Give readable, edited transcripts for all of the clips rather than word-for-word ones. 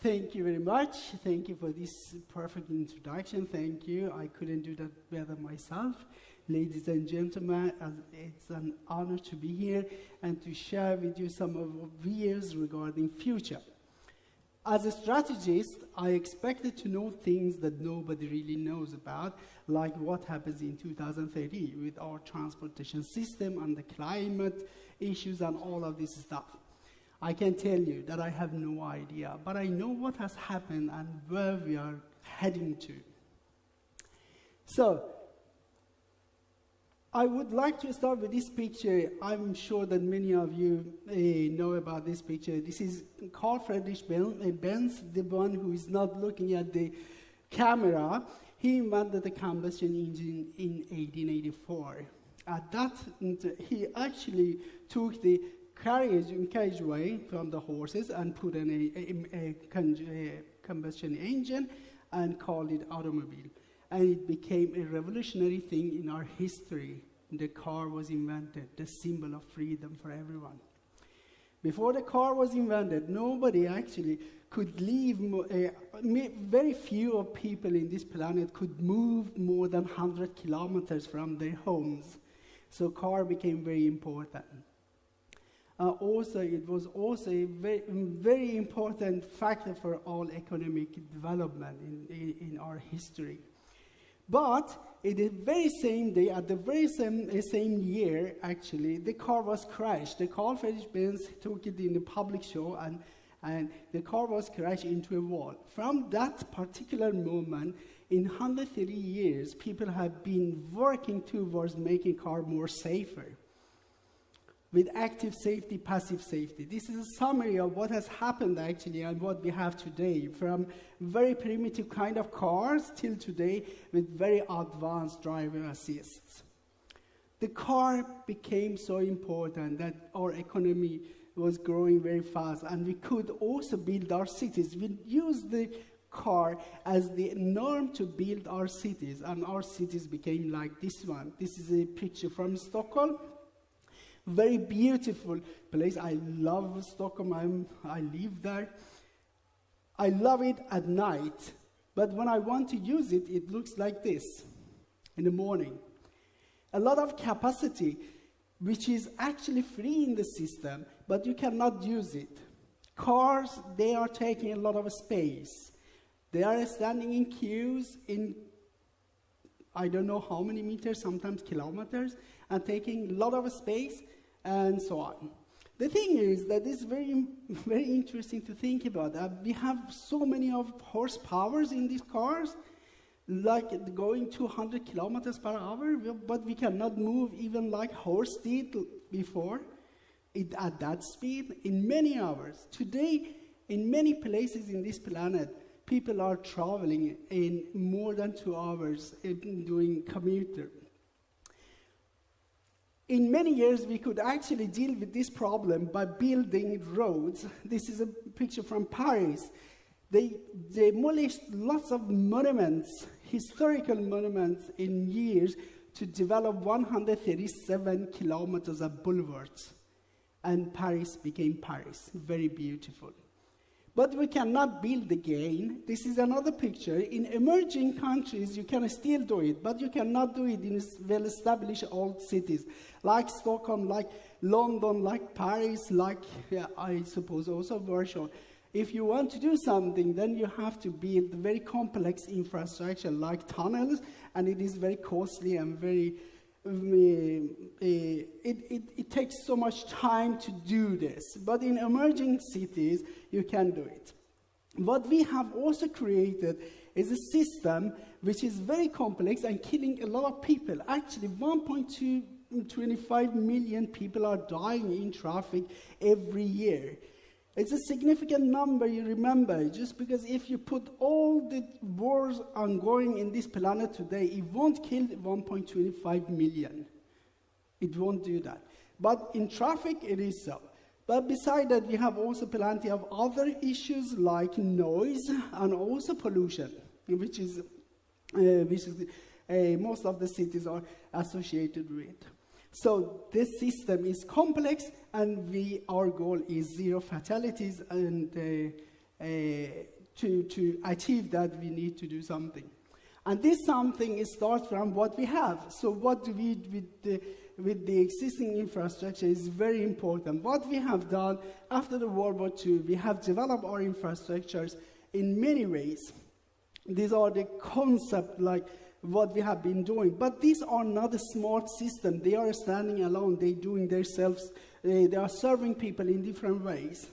Thank you very much. Thank you for this perfect introduction. Thank you. I couldn't do that better myself. Ladies and gentlemen, it's an honor to be here and to share with you some of our views regarding future. As a strategist, I expected to know things that nobody really knows about, like what happens in 2030 with our transportation system and the climate issues and all of this stuff. I can tell you that I have no idea, but I know what has happened and where we are heading to. So, I would like to start with this picture. I'm sure that many of you know about this picture. This is Carl Friedrich Benz, the one who is not looking at the camera. He invented the combustion engine in 1884. At that, he actually took the carriageway from the horses and put in a combustion engine and called it automobile. And it became a revolutionary thing in our history. The car was invented, the symbol of freedom for everyone. Before the car was invented, nobody actually could leave, very few of people in this planet could move more than 100 kilometers from their homes. So car became very important. Also, it was also a very important factor for all economic development in our history. But in the very same day, at the very same year, actually, the car was crashed. The Carl Friedrich Benz took it in a public show, and the car was crashed into a wall. From that particular moment, in 130 years, people have been working towards making car more safer, with active safety, passive safety. This is a summary of what has happened actually and what we have today, from very primitive kind of cars till today with very advanced driver assists. The car became so important that our economy was growing very fast, and we could also build our cities. We used the car as the norm to build our cities, and our cities became like this one. This is a picture from Stockholm. Very beautiful place. I love Stockholm. I live there. I love it at night. But when I want to use it, it looks like this in the morning. A lot of capacity, which is actually free in the system, but you cannot use it. Cars, they are taking a lot of space. They are standing in queues in I don't know how many meters, sometimes kilometers, and taking a lot of space, and so on. The thing is that it's very, very interesting to think about. We have so many of horsepowers in these cars, like going 200 kilometers per hour, but we cannot move even like horse did before at that speed in many hours. Today, in many places in this planet, people are traveling in more than 2 hours doing commuter. In many years, we could actually deal with this problem by building roads. This is a picture from Paris. They demolished lots of monuments, historical monuments in years to develop 137 kilometers of boulevards. And Paris became Paris, very beautiful. But we cannot build again. This is another picture. In emerging countries, you can still do it, but you cannot do it in well-established old cities, like Stockholm, like London, like Paris, like, I suppose, also Warsaw. If you want to do something, then you have to build very complex infrastructure, like tunnels, and it is very costly and very it takes so much time to do this. But in emerging cities, you can do it. What we have also created is a system which is very complex and killing a lot of people. Actually, 1.25 million people are dying in traffic every year. It's a significant number, you remember, just because if you put all the wars ongoing in this planet today, it won't kill 1.25 million. It won't do that. But in traffic, it is so. But besides that, we have also plenty of other issues like noise and also pollution, which is most of the cities are associated with. So this system is complex, and our goal is zero fatalities, and to achieve that, we need to do something. And this something starts from what we have. So what do we do with the existing infrastructure is very important. What we have done after the World War II, we have developed our infrastructures in many ways. These are the concepts like what we have been doing. But these are not a smart system. They are standing alone. They're doing themselves. They are serving people in different ways.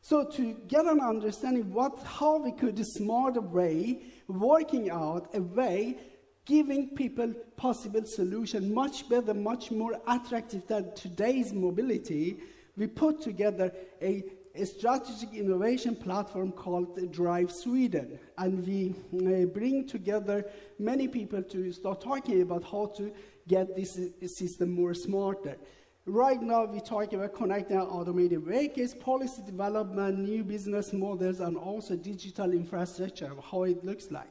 So to get an understanding how we could a smarter way, working out a way, giving people possible solution, much better, much more attractive than today's mobility, we put together a strategic innovation platform called Drive Sweden. And we bring together many people to start talking about how to get this system more smarter. Right now, we talk about connecting automated vehicles, policy development, new business models, and also digital infrastructure, how it looks like.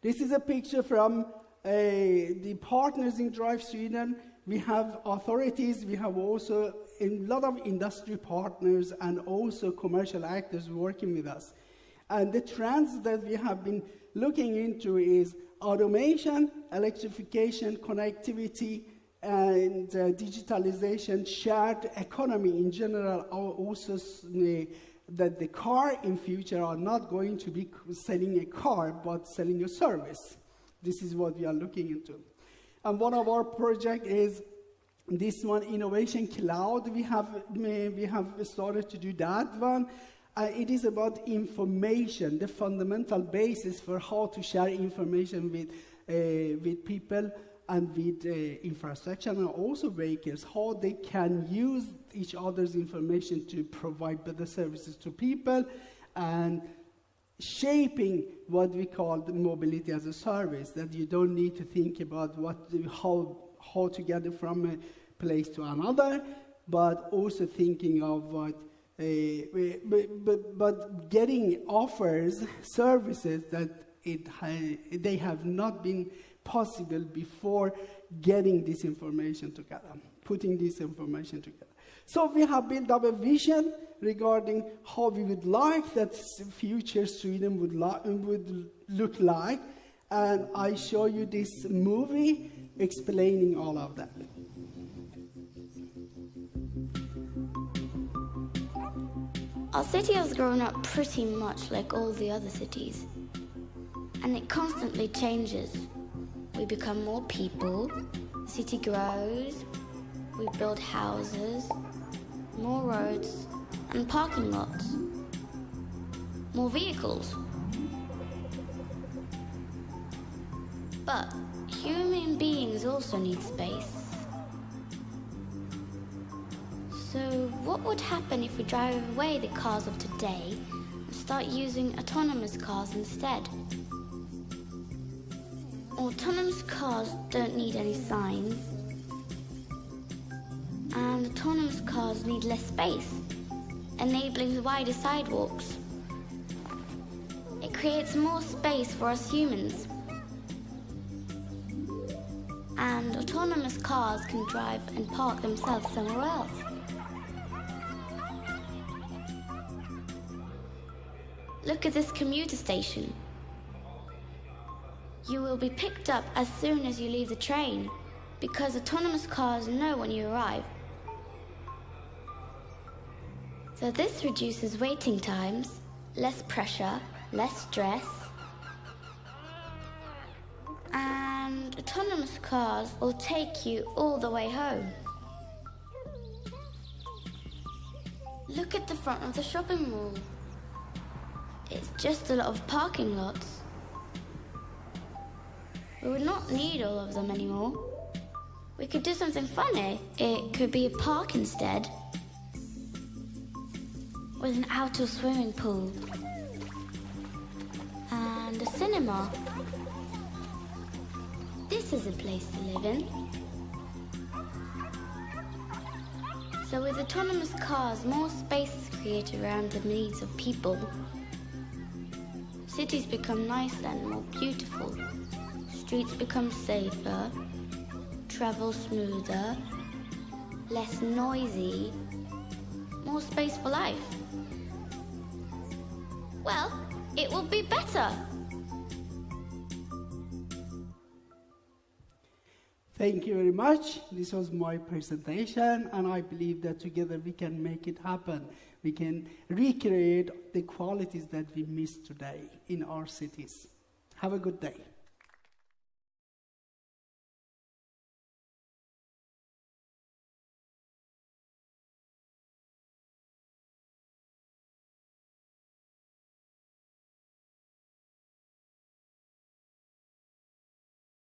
This is a picture from the partners in Drive Sweden. We have authorities, we have also a lot of industry partners and also commercial actors working with us. And the trends that we have been looking into is automation, electrification, connectivity, and digitalization, shared economy in general, also that the car in future are not going to be selling a car, but selling a service. This is what we are looking into. And one of our projects is this one, Innovation Cloud. We have started to do that one. It is about information, the fundamental basis for how to share information with people and with infrastructure and also vehicles, how they can use each other's information to provide better services to people, and shaping what we call the mobility as a service, that you don't need to think about how to get it from a place to another, but also thinking of what, but getting offers, services that they have not been possible before getting this information together, putting this information together. So we have built up a vision regarding how we would like that future Sweden would look like, and I show you this movie explaining all of that. Our city has grown up pretty much like all the other cities, and it constantly changes. We become more people, the city grows, we build houses, more roads and parking lots, more vehicles. But human beings also need space. So what would happen if we drive away the cars of today and start using autonomous cars instead? Autonomous cars don't need any signs, and autonomous cars need less space, enabling wider sidewalks. It creates more space for us humans. And autonomous cars can drive and park themselves somewhere else. Look at this commuter station. You will be picked up as soon as you leave the train, because autonomous cars know when you arrive. So this reduces waiting times, less pressure, less stress, and autonomous cars will take you all the way home. Look at the front of the shopping mall. It's just a lot of parking lots. We would not need all of them anymore. We could do something funny. It could be a park instead, with an outdoor swimming pool and a cinema. This is a place to live in. So with autonomous cars, more space is created around the needs of people. Cities become nicer and more beautiful. Streets become safer, travel smoother, less noisy, more space for life. well, it will be better. Thank you very much. This was my presentation, and I believe that together we can make it happen. We can recreate the qualities that we missed today in our cities. Have a good day.